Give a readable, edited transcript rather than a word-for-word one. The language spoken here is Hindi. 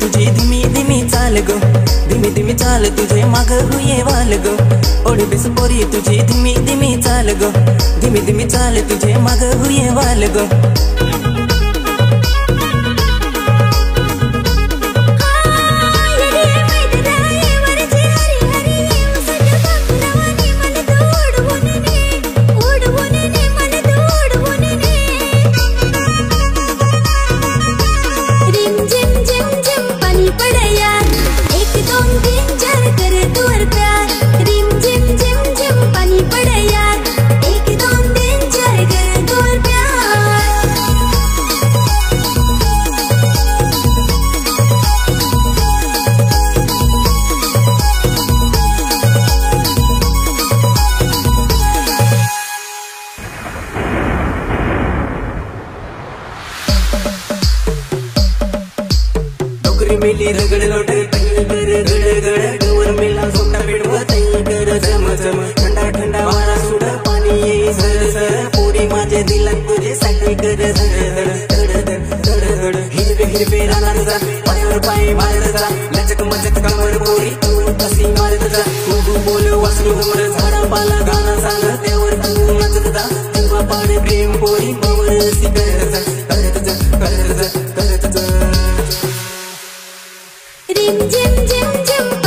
तुझी धीमी धीमी चाल गो, धीमी धीमी चाल तुझे माग हुये वाल गो। ओढ बेस पोरी तुझी धीमी धीमी चाल गो, धीमी धीमी चाल तुझे माग हुये वाल गो। मिली रगड़ लोट तंग कर गड़ गड़ डोर मिला सोटा बेड़वा तंग कर जम जम ठंडा ठंडा वारा सुड़ पानी ये सर सर पूरी माझे दिलक तुझे साखळी कर धड धड धड धड धड हिरवे हिरवे रानात जा पायावर पाय मारत जा लचक मचक कमर पोरी तू कशी मारत जा तू बोल वासरू घुमर झाडा पाला गाणं सांग त्यावर तू नाचत जा तेव्हा पाडे प्रेम पोरी मवर सी करत जा करत जा करत जा करत जा। रिम झिम झिम झिम